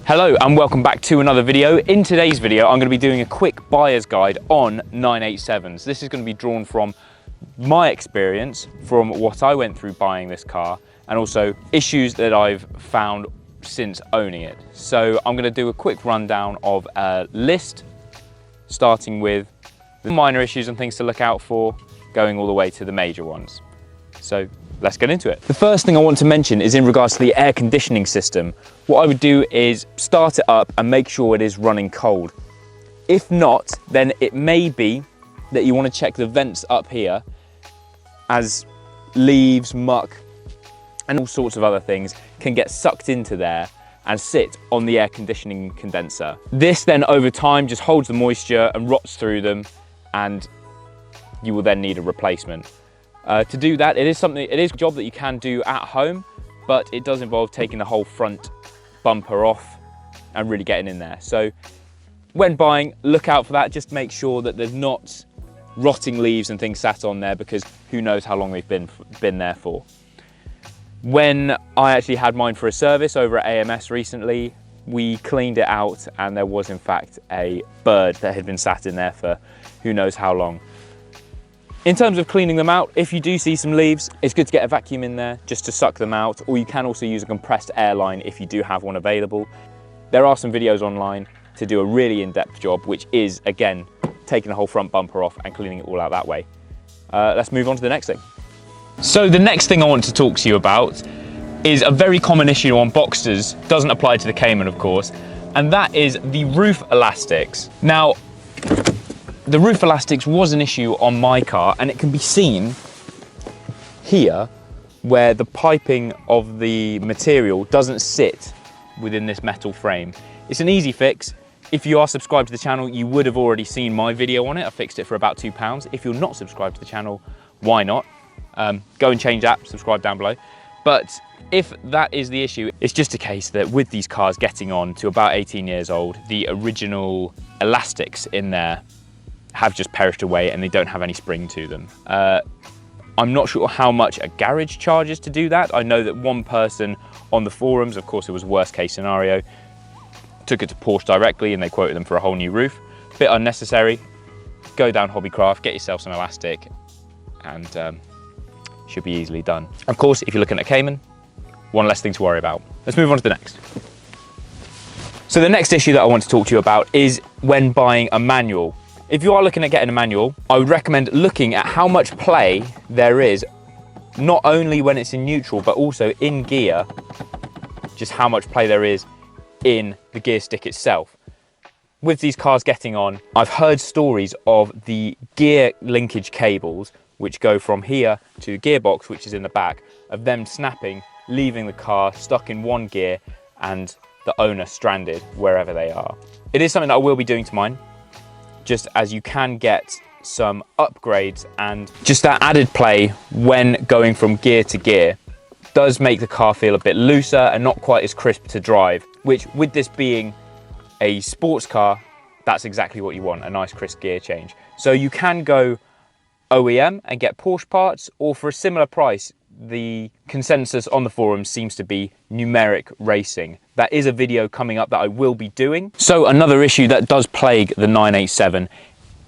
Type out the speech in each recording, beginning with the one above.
Hello and welcome back to another video. In today's video, I'm going to be doing a quick buyer's guide on 987s. This is going to be drawn from my experience, from what I went through buying this car, and also issues that I've found since owning it. So I'm going to do a quick rundown of a list, starting with the minor issues and things to look out for, going all the way to the major ones. So let's get into it. The first thing I want to mention is in regards to the air conditioning system. What I would do is start it up and make sure it is running cold. If not, then it may be that you want to check the vents up here, as leaves, muck, and all sorts of other things can get sucked into there and sit on the air conditioning condenser. This then over time just holds the moisture and rots through them, and you will then need a replacement. To do that, it is a job that you can do at home, but it does involve taking the whole front bumper off and really getting in there. So when buying, look out for that. Just make sure that there's not rotting leaves and things sat on there, because who knows how long they've been there for. When I actually had mine for a service over at AMS recently, we cleaned it out and there was in fact a bird that had been sat in there for who knows how long. In terms of cleaning them out, if you do see some leaves, it's good to get a vacuum in there just to suck them out, or you can also use a compressed air line if you do have one available. There are some videos online to do a really in-depth job, which is, again, taking the whole front bumper off and cleaning it all out that way. Let's move on to the next thing. So the next thing I want to talk to you about is a very common issue on Boxsters, doesn't apply to the Cayman of course, and that is the roof elastics. Now, the roof elastics was an issue on my car, and it can be seen here where the piping of the material doesn't sit within this metal frame. It's an easy fix. If you are subscribed to the channel, you would have already seen my video on it. I fixed it for about £2. If you're not subscribed to the channel, why not? Go and change that, subscribe down below. But if that is the issue, it's just a case that with these cars getting on to about 18 years old, the original elastics in there have just perished away and they don't have any spring to them. I'm not sure how much a garage charges to do that. I know that one person on the forums, of course it was worst case scenario, took it to Porsche directly and they quoted them for a whole new roof. Bit unnecessary. Go down Hobbycraft, get yourself some elastic, and should be easily done. Of course, if you're looking at Cayman, one less thing to worry about. Let's move on to the next. So the next issue that I want to talk to you about is when buying a manual. If you are looking at getting a manual, I would recommend looking at how much play there is, not only when it's in neutral, but also in gear, just how much play there is in the gear stick itself. With these cars getting on, I've heard stories of the gear linkage cables, which go from here to the gearbox, which is in the back, of them snapping, leaving the car stuck in one gear and the owner stranded wherever they are. It is something that I will be doing to mine, just as you can get some upgrades, and just that added play when going from gear to gear does make the car feel a bit looser and not quite as crisp to drive, which with this being a sports car, that's exactly what you want, a nice crisp gear change. So you can go OEM and get Porsche parts, or for a similar price, the consensus on the forums seems to be numeric racing. That is a video coming up that I will be doing. So another issue that does plague the 987,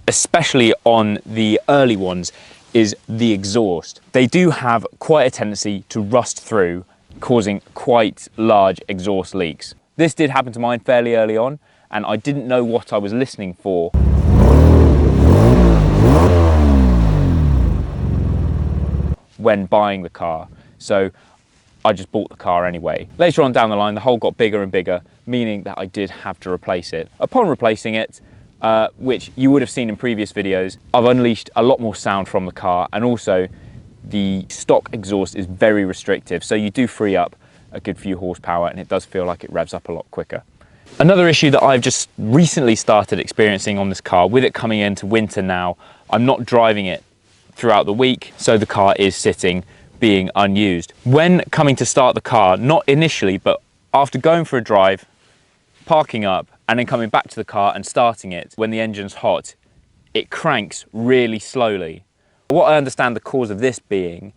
especially on the early ones, is the exhaust. They do have quite a tendency to rust through, causing quite large exhaust leaks. This did happen to mine fairly early on, and I didn't know what I was listening for. When buying the car, so I just bought the car anyway. Later on down the line, the hole got bigger and bigger, meaning that I did have to replace it. Upon replacing it, which you would have seen in previous videos, I've unleashed a lot more sound from the car, and also the stock exhaust is very restrictive, so you do free up a good few horsepower and it does feel like it revs up a lot quicker. Another issue that I've just recently started experiencing on this car, with it coming into winter now, I'm not driving it throughout the week, so the car is sitting, being unused. When coming to start the car, not initially, but after going for a drive, parking up, and then coming back to the car and starting it, when the engine's hot, it cranks really slowly. What I understand the cause of this being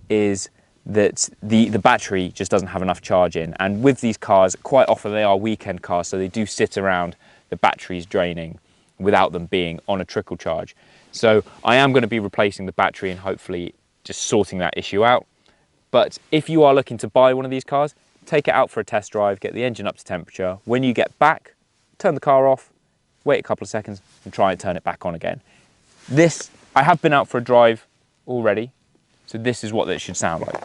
is that the battery just doesn't have enough charge in. And with these cars, quite often they are weekend cars, so they do sit around, the batteries draining without them being on a trickle charge. So I am going to be replacing the battery and hopefully just sorting that issue out. But if you are looking to buy one of these cars, take it out for a test drive, get the engine up to temperature. When you get back, turn the car off, wait a couple of seconds and try and turn it back on again. This, I have been out for a drive already, so this is what it should sound like.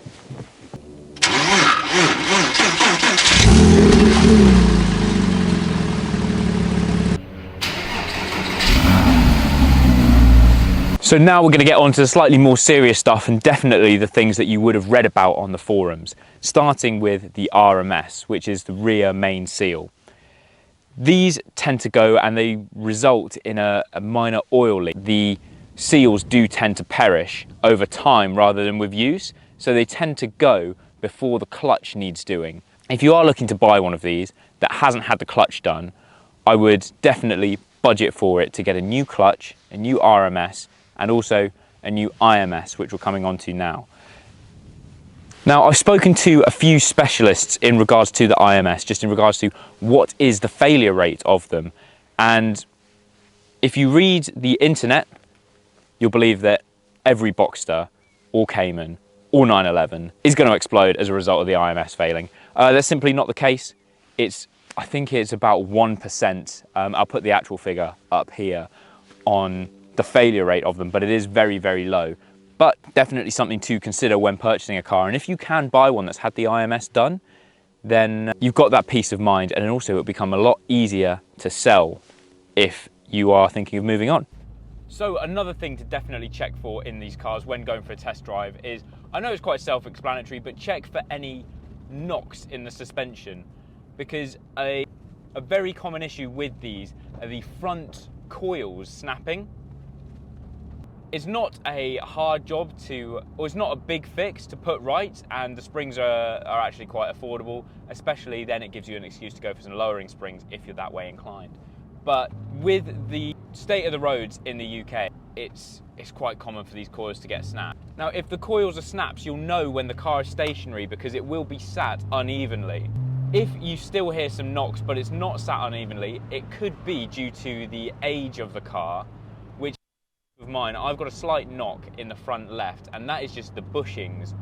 So now we're going to get on to the slightly more serious stuff, and definitely the things that you would have read about on the forums, starting with the RMS, which is the rear main seal. These tend to go and they result in a minor oil leak. The seals do tend to perish over time rather than with use, so they tend to go before the clutch needs doing. If you are looking to buy one of these that hasn't had the clutch done, I would definitely budget for it to get a new clutch, a new RMS, and also a new IMS, which we're coming on to now. Now, I've spoken to a few specialists in regards to the IMS, just in regards to what is the failure rate of them. And if you read the internet, you'll believe that every Boxster or Cayman or 911 is going to explode as a result of the IMS failing. That's simply not the case. I think it's about 1%. I'll put the actual figure up here on the failure rate of them, but it is very, very low. But definitely something to consider when purchasing a car. And if you can buy one that's had the IMS done, then you've got that peace of mind, and also it'll become a lot easier to sell if you are thinking of moving on. So another thing to definitely check for in these cars when going for a test drive is, I know it's quite self-explanatory, but check for any knocks in the suspension, because a very common issue with these are the front coils snapping. It's not a hard job or it's not a big fix to put right, and the springs are actually quite affordable, especially then it gives you an excuse to go for some lowering springs if you're that way inclined. But with the state of the roads in the UK, it's quite common for these coils to get snapped. Now, if the coils are snaps, you'll know when the car is stationary because it will be sat unevenly. If you still hear some knocks but it's not sat unevenly, it could be due to the age of the car, which with mine, I've got a slight knock in the front left, and that is just the bushings.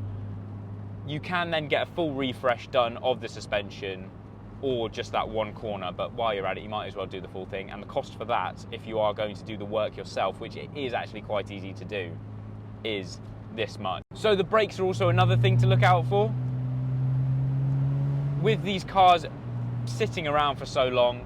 You can then get a full refresh done of the suspension or just that one corner, but while you're at it, you might as well do the full thing. And the cost for that, if you are going to do the work yourself, which it is actually quite easy to do, is this much. So the brakes are also another thing to look out for. With these cars sitting around for so long,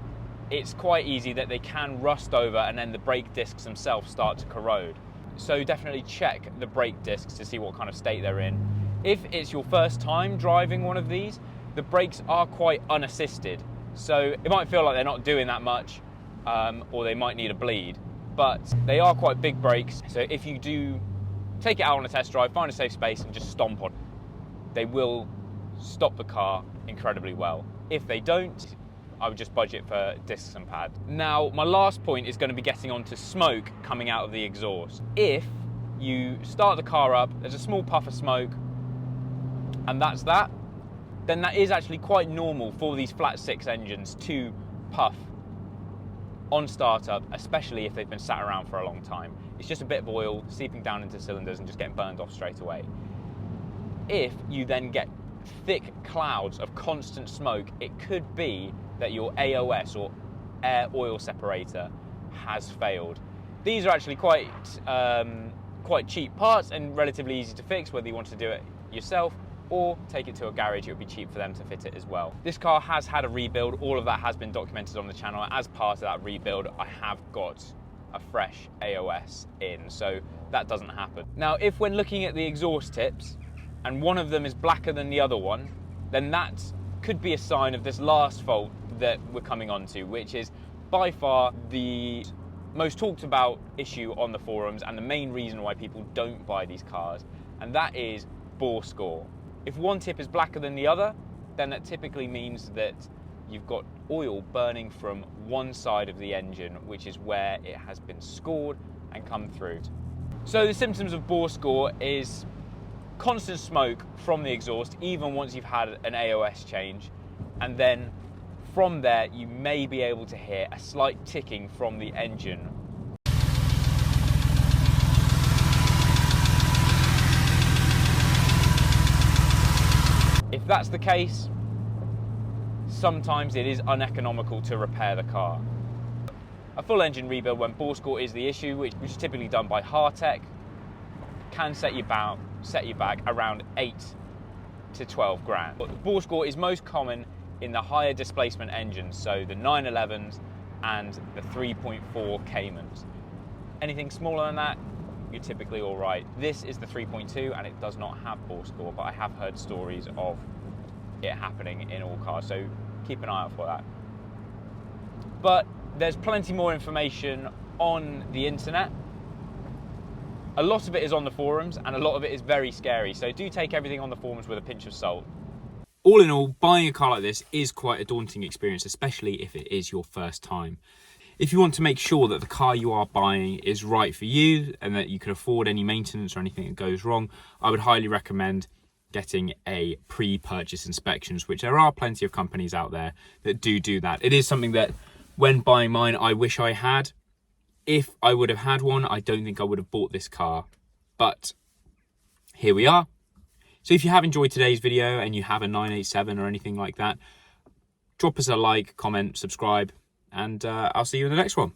it's quite easy that they can rust over and then the brake discs themselves start to corrode. So definitely check the brake discs to see what kind of state they're in. If it's your first time driving one of these, the brakes are quite unassisted. So it might feel like they're not doing that much, or they might need a bleed, but they are quite big brakes. So if you do take it out on a test drive, find a safe space and just stomp on it, they will stop the car incredibly well. If they don't, I would just budget for discs and pads. Now, my last point is going to be getting onto smoke coming out of the exhaust. If you start the car up, there's a small puff of smoke, and that's that, then that is actually quite normal for these flat six engines to puff on startup, especially if they've been sat around for a long time. It's just a bit of oil seeping down into cylinders and just getting burned off straight away. If you then get thick clouds of constant smoke, it could be that your AOS or air oil separator has failed. These are actually quite cheap parts and relatively easy to fix, whether you want to do it yourself or take it to a garage. It would be cheap for them to fit it as well. This car has had a rebuild. All of that has been documented on the channel. As part of that rebuild, I have got a fresh AOS in, so that doesn't happen. Now, if when looking at the exhaust tips and one of them is blacker than the other one, then that could be a sign of this last fault that we're coming on to, which is by far the most talked about issue on the forums and the main reason why people don't buy these cars, and that is bore score. If one tip is blacker than the other, then that typically means that you've got oil burning from one side of the engine, which is where it has been scored and come through. So the symptoms of bore score is constant smoke from the exhaust, even once you've had an AOS change. And then from there, you may be able to hear a slight ticking from the engine. If that's the case, sometimes it is uneconomical to repair the car. A full engine rebuild when bore score is the issue, which is typically done by Hartec, can set you back around 8 to 12 grand. But bore score is most common in the higher displacement engines, so the 911s and the 3.4 Caymans. Anything smaller than that, you're typically all right. This is the 3.2 and it does not have bore score, but I have heard stories of it happening in all cars, so keep an eye out for that. But there's plenty more information on the internet. A lot of it is on the forums and a lot of it is very scary, so do take everything on the forums with a pinch of salt. All in all, buying a car like this is quite a daunting experience, especially if it is your first time. If you want to make sure that the car you are buying is right for you and that you can afford any maintenance or anything that goes wrong, I would highly recommend getting a pre-purchase inspections, which there are plenty of companies out there that do that. It is something that when buying mine, I wish I had. If I would have had one, I don't think I would have bought this car, but here we are. So if you have enjoyed today's video and you have a 987 or anything like that, drop us a like, comment, subscribe, and I'll see you in the next one.